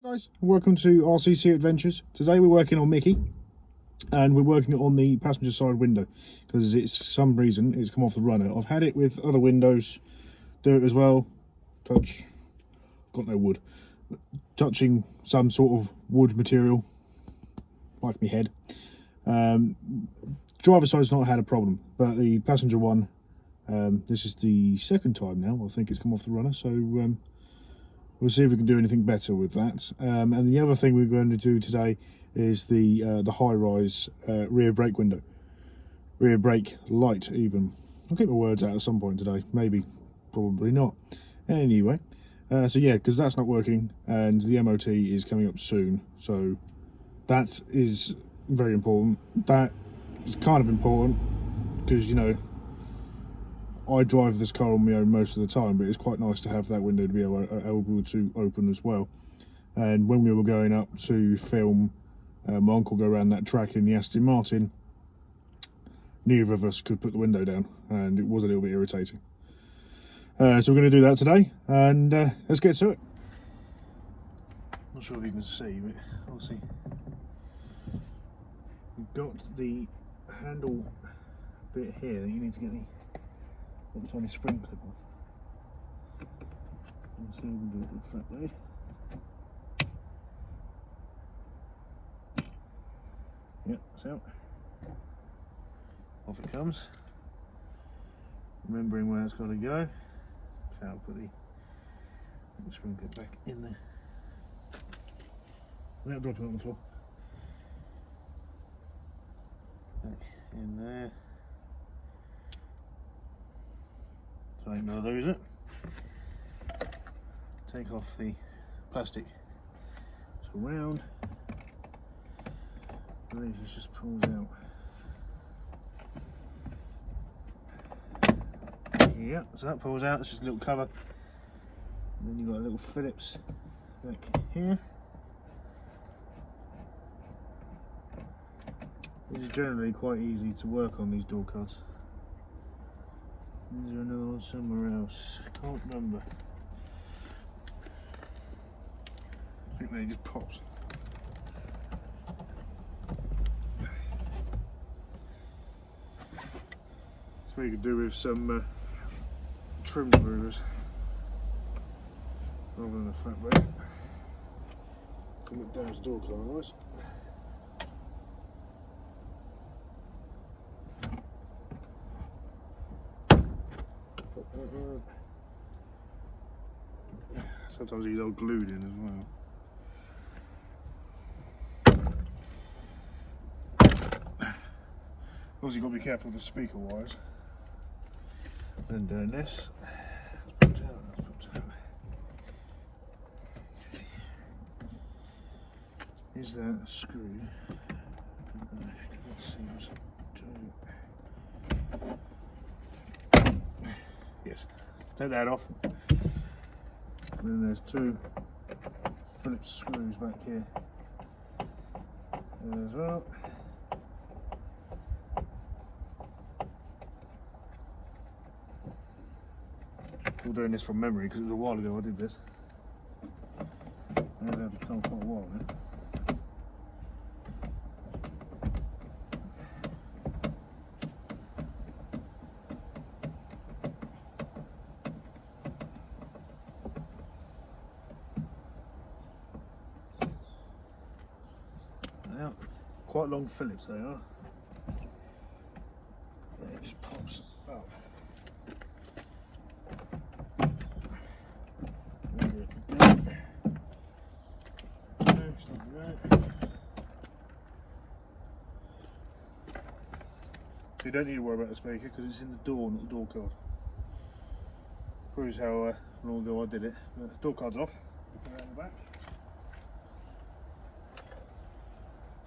Guys, welcome to RCC Adventures. Today we're working on Mickey and we're working on the passenger side window because it's some reason it's come off the runner. I've had it with other windows do it as well. Got no wood, touching some sort of wood material like my head. Driver's side's not had a problem, but the passenger one, this is the second time now I think it's come off the runner, so we'll see if we can do anything better with that. And the other thing we're going to do today is the high-rise rear brake window. Rear brake light, even. I'll get my words out at some point today. Maybe, probably not. Anyway, so yeah, because that's not working, and the MOT is coming up soon. So that is very important. That is kind of important because, you know, I drive this car on my own most of the time, but it's quite nice to have that window to be able to open as well. And when we were going up to film my uncle go around that track in the Aston Martin, neither of us could put the window down, and it was a little bit irritating. So we're going to do that today, and let's get to it. Not sure if you can see, but I'll see. We've got the handle bit here that you need to get the tiny spring clip off. Let's see if we can do it the front way. Yep, so off it comes. Remembering where it's got to go. So I'll put the spring clip back in there without dropping it on the floor. Back in there. So I ain't gonna lose it. Take off the plastic surround. I believe this just pulls out. Yeah, so that pulls out. It's just a little cover. And then you've got a little Phillips back here. These are generally quite easy to work on, these door cards. Is there another one somewhere else? Can't remember. I think they just pops. So you could do with some trim removers rather than a flat blade. Come it down to door card, nice. Sometimes these are glued in as well. Obviously you've got to be careful with the speaker wires. Then doing this. Let's put out. Is that a screw? Let's see what's doing. Yes. Take that off. And then there's two Phillips screws back here as well. I'm doing this from memory because it was a while ago I did this. I had to come quite a while now. Quite long Phillips they are. And it just pops up. So you don't need to worry about the speaker because it's in the door, not the door card. Proves how long ago I did it. The door card's off. Around the back.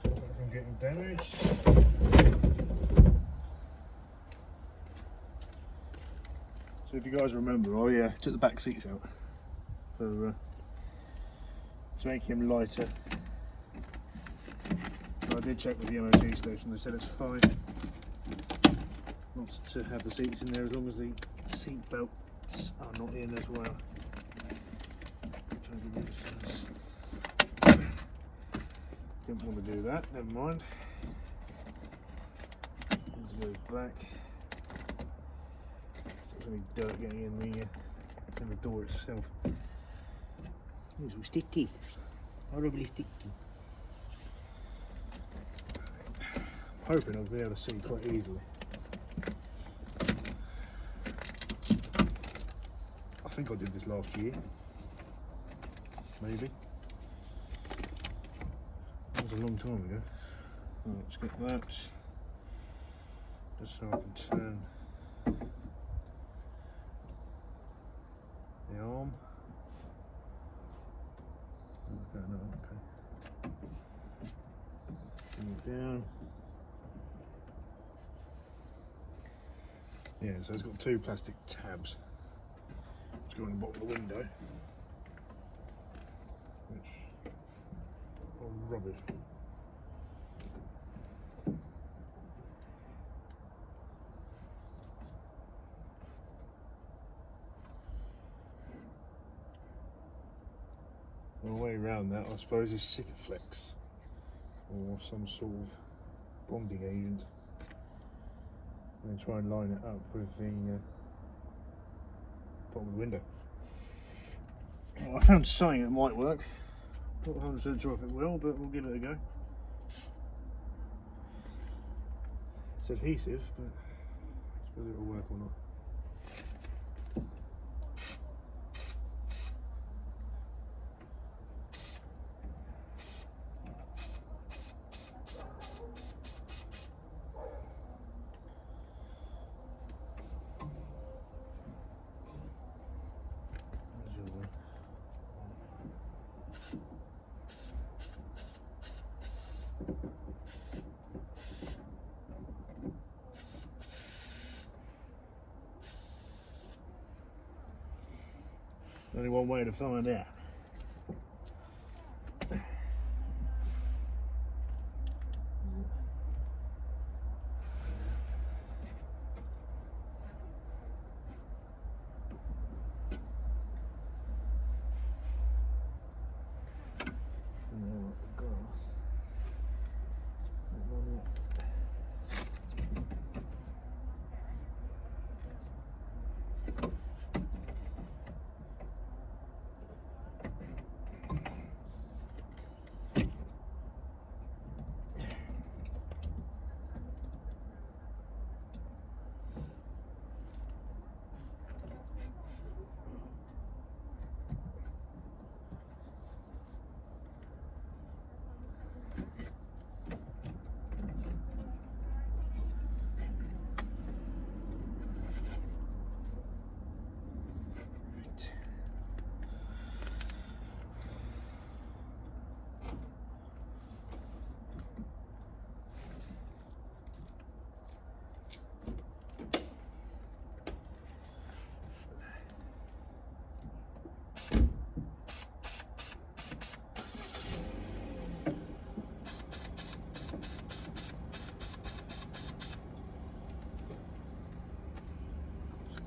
From getting damaged. So if you guys remember, I took the back seats out for to make him lighter. I did check with the MOT station, they said it's fine not to have the seats in there as long as the seat belts are not in as well. Didn't want to do that, never mind. This goes back. There's any dirt getting in the door itself. It's all sticky. Horribly sticky. I'm hoping I'll be able to see quite easily. I think I did this last year. Maybe. That was a long time ago. Right, let's get that. Just so I can turn the arm. Okay, no, okay. Bring it down. Yeah, so it's got two plastic tabs. Let's go on the bottom of the window. Which are rubbish. The way around that, I suppose, is Sikaflex or some sort of bonding agent. And then try and line it up with the bottom of the window. Well, I found something that might work. Not 100% sure if it will, but we'll give it a go. It's adhesive, but I suppose it will work or not. Only one way to find out.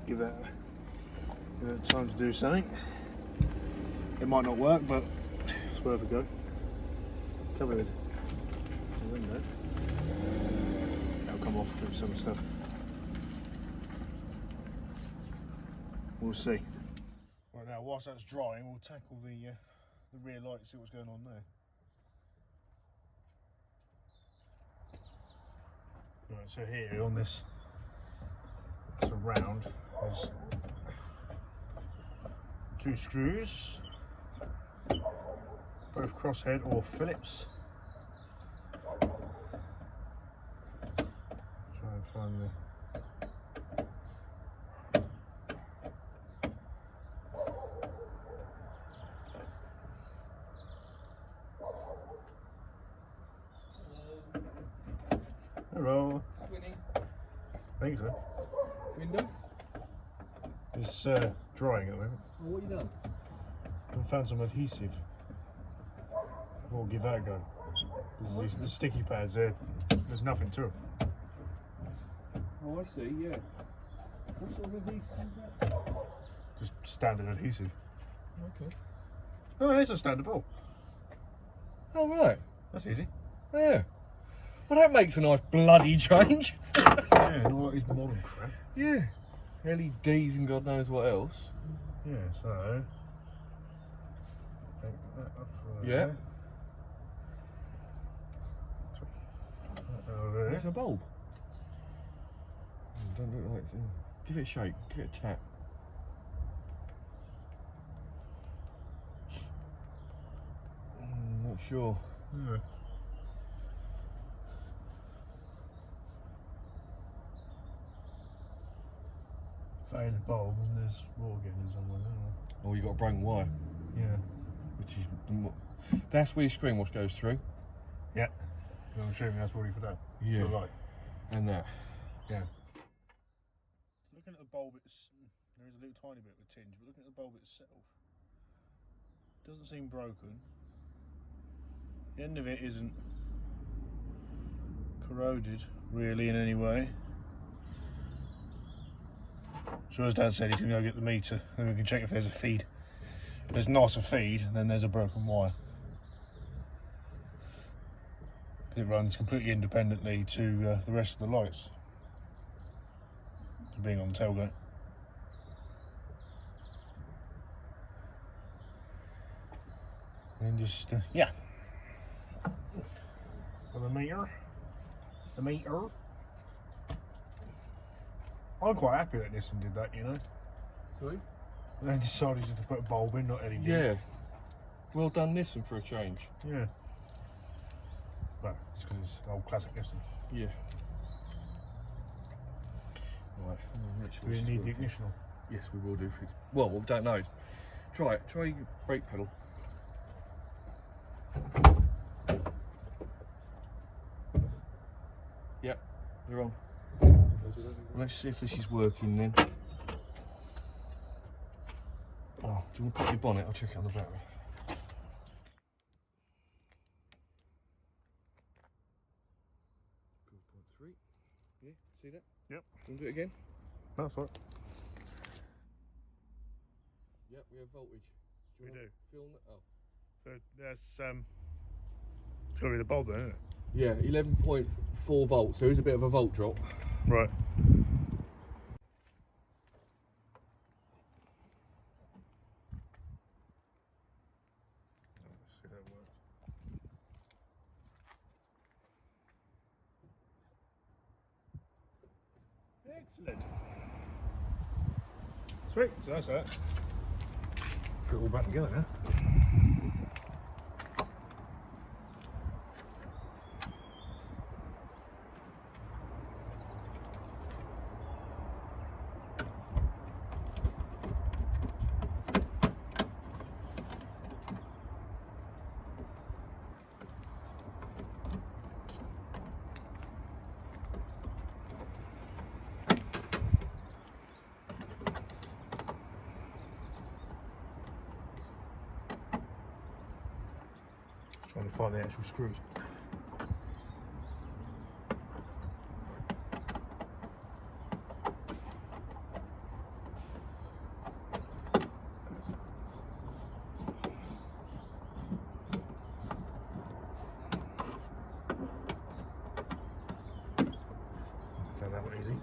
Give it time to do something. It might not work, but it's worth a go. Cover the window. That'll come off with some stuff. We'll see. Right, now whilst that's drying, we'll tackle the rear light, see what's going on there. Right, so here on this round, there's two screws, both crosshead or Phillips. Try and find Hello. Winning. I think so. Window? It's drying at the moment. Well, what have you done? I found some adhesive. We'll give that a go. The sticky pads there, there's nothing to them. Oh, I see, yeah. What sort of adhesive is that? Just standard adhesive. Okay. Oh, it's a standard ball. Oh, right. That's easy. Yeah. Well, that makes a nice bloody change. Yeah, not like his modern crap. Yeah. LEDs and God knows what else. Yeah, so take that off right Yeah. there. That over It's there. a bulb. Don't look like it. Give it a shake. Give it a tap. Not sure. Yeah. Fade the bulb and there's water getting in somewhere. Oh, you got a broken wire. Yeah. Which is that's where your screen wash goes through. Yeah. I'm assuming that's ready for that. Yeah. For the light. And that. Yeah. Looking at the bulb, there is a little tiny bit of a tinge, but looking at the bulb itself, doesn't seem broken. The end of it isn't corroded really in any way. So as Dad said, he's going to go get the meter, then we can check if there's a feed. If there's not a feed, then there's a broken wire. It runs completely independently to the rest of the lights, being on the tailgate. And just, yeah. For the meter. The meter. I'm quite happy that Nissan did that, you know. Sorry? They decided just to put a bulb in, not LED. Yeah. Well done, Nissan, for a change. Yeah. Well, it's because it's old classic Nissan. Yeah. Right. Do we need the ignition on? Yes, we will do. If it's, well, we don't know. Try it. Try your brake pedal. Yep, they're on. Let's see if this is working then. Oh, do you want to pop your bonnet? I'll check it on the battery. .3. Yeah, see that? Yep. Do you want to do it again? That's right. Yep, we have voltage. We do. Film that? Oh. So that's it's got to be the bulb then, isn't it? Yeah, 11.4 volts. So there's a bit of a volt drop. Right. Let's see how that works. Excellent. Sweet. So that's that. Put it all back together now. Trying to find the actual screws. Found that one easy.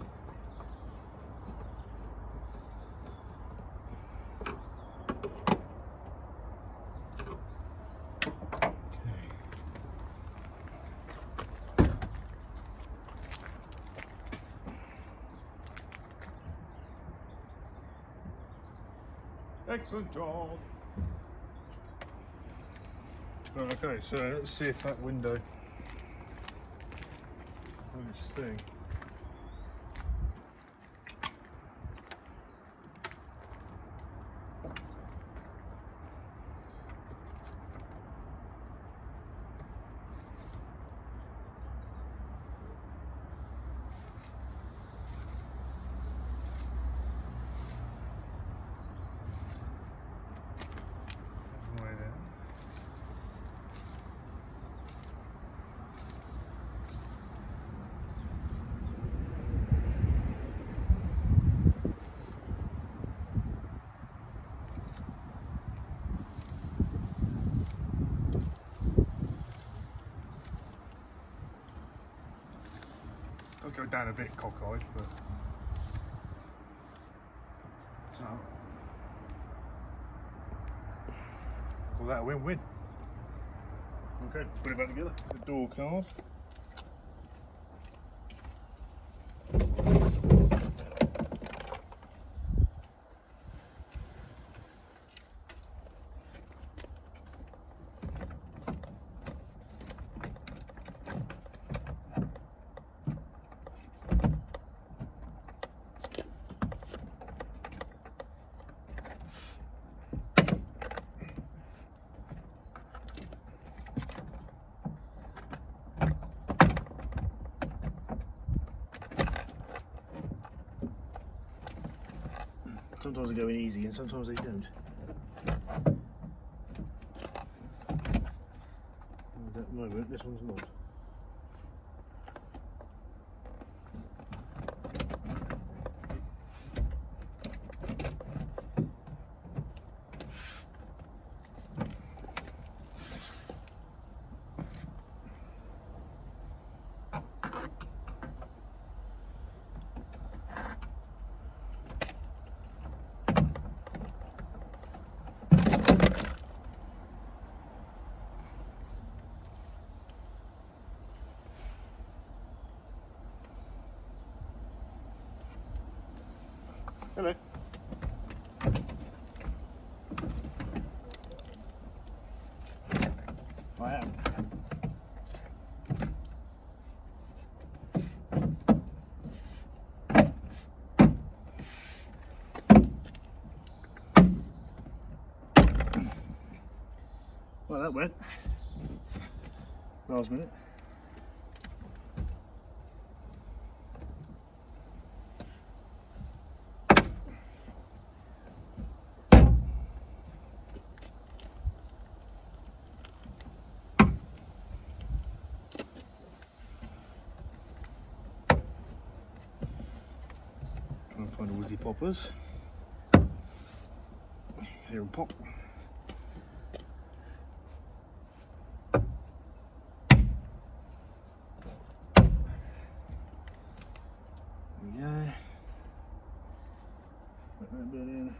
Excellent job. Okay, so let's see if that window on this thing. Way there. slowed down a bit cockeyed, but so call that a win-win. Okay, let's put it back together. The door card. Sometimes they go in easy and sometimes they don't. And at the moment, this one's not. Hello. I am. Well, that went. Last minute. Trying to find all the poppers. Here and pop. There we go. Put that bit in.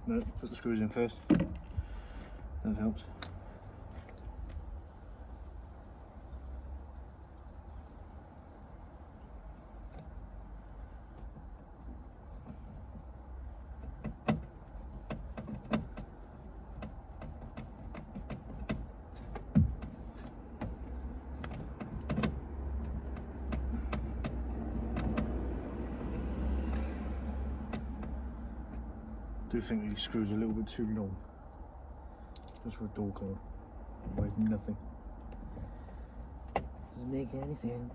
No, put the screws in first. That helps. I do think these screws are a little bit too long, just for a door card. It weighs nothing. Doesn't make any sense.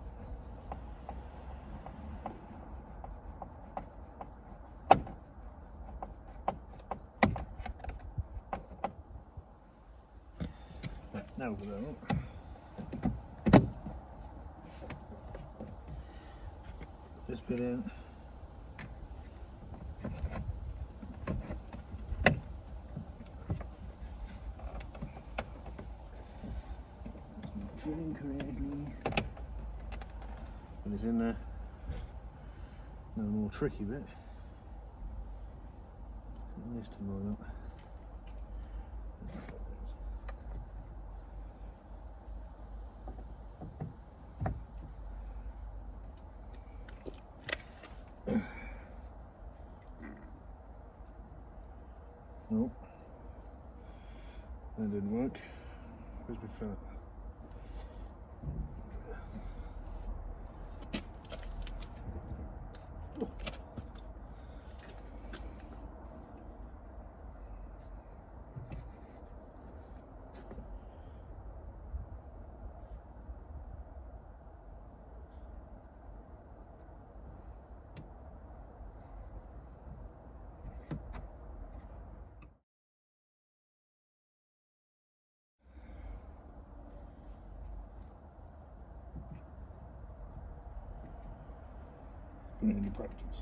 Right, now we'll put that on. This bit in. Fitting correctly. Put this in there. Now the more tricky bit. Put this to line up. Nope. That didn't work. Where's my fillet? Put it into practice.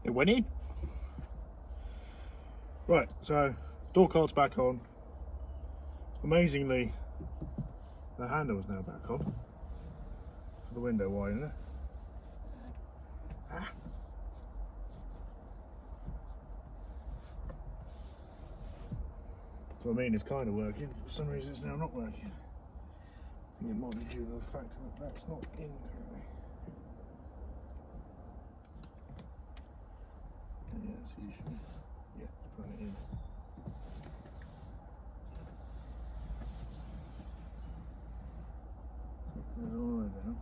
It went in. Right, so door card's back on. Amazingly, the handle is now back on for the window widener. Ah. So I mean, it's kind of working. For some reason, it's now not working. I think it might be due to the fact that that's not in currently. Yeah, it's usually, yeah, put it in. Put it all the way down.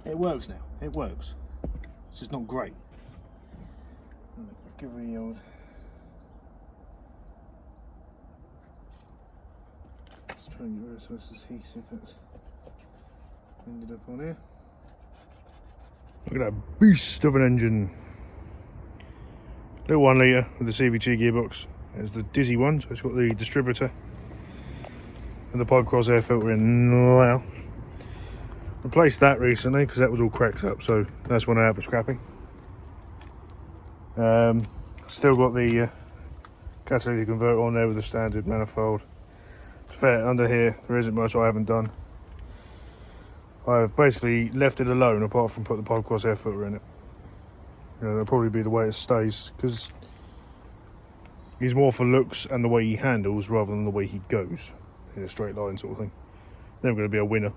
It works now. It works. It's just not great. Let's give it the old. Let's try and get rid of some of this heat, see if that's ended up on here. Look at that beast of an engine. Little 1 litre with the CVT gearbox. There's the Dizzy one, so it's got the distributor and the pipe cross air filter in now. Replaced that recently because that was all cracked up, so that's one out for scrapping. Still got the catalytic converter on there with the standard manifold. To fair, under here there isn't much I haven't done. I've basically left it alone apart from put the pipe cross air filter in it. You know, that'll probably be the way it stays because he's more for looks and the way he handles rather than the way he goes in a straight line sort of thing. Never going to be a winner.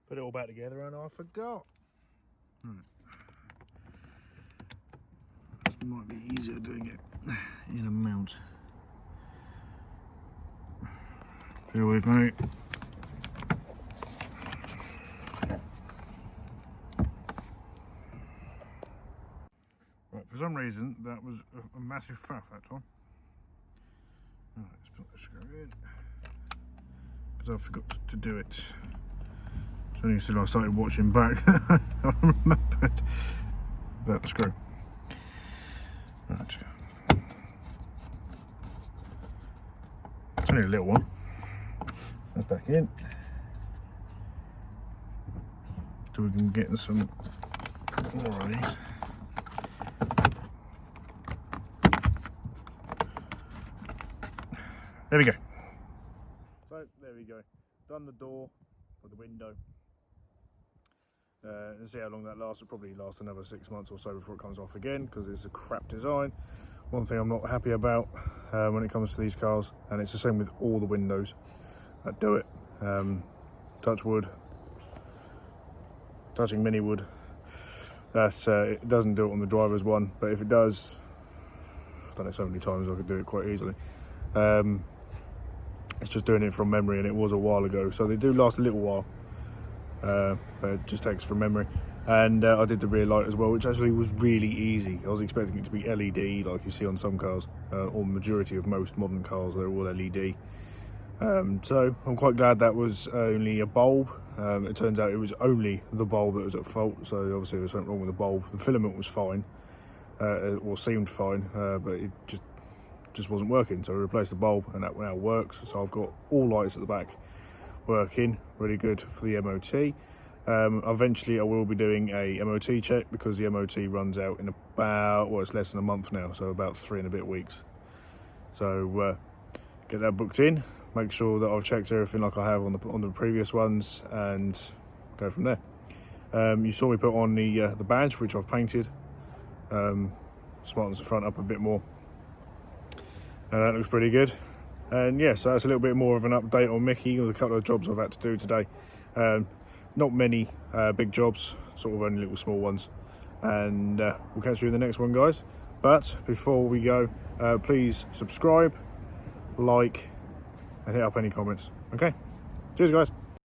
Put it all back together and I forgot. Right. This might be easier doing it in a mount. Bear with me. Right, for some reason that was a massive faff that time. Right, let's put the screw in. Because I forgot to do it. So only until I started watching back I remembered about the screw. Right. It's only a little one. That's back in. So we can get some more of these. There we go. So there we go. Done the door for the window. And see how long that lasts. It'll probably last another 6 months or so before it comes off again because it's a crap design. One thing I'm not happy about when it comes to these cars, and it's the same with all the windows that do it. Touch wood, touching mini wood. That's it doesn't do it on the driver's one, but if it does, I've done it so many times I could do it quite easily. It's just doing it from memory, and it was a while ago, so they do last a little while. But it just takes from memory. And I did the rear light as well, which actually was really easy. I was expecting it to be LED like you see on some cars, or majority of most modern cars, they're all LED. So I'm quite glad that was only a bulb. It turns out it was only the bulb that was at fault, so obviously there was something wrong with the bulb. The filament was fine, or seemed fine, but it just wasn't working, so we replaced the bulb and that now works. So I've got all lights at the back working, really good for the MOT. Eventually I will be doing a MOT check because the MOT runs out in about, well, it's less than a month now, so about 3 and a bit weeks. So get that booked in, make sure that I've checked everything like I have on the previous ones, and go from there. You saw me put on the badge, which I've painted, smartens the front up a bit more. That looks pretty good. And yeah, so that's a little bit more of an update on Mickey with a couple of jobs I've had to do today. Not many big jobs, sort of only little small ones. And we'll catch you in the next one, guys. But before we go, please subscribe, like, and hit up any comments. Okay, cheers guys.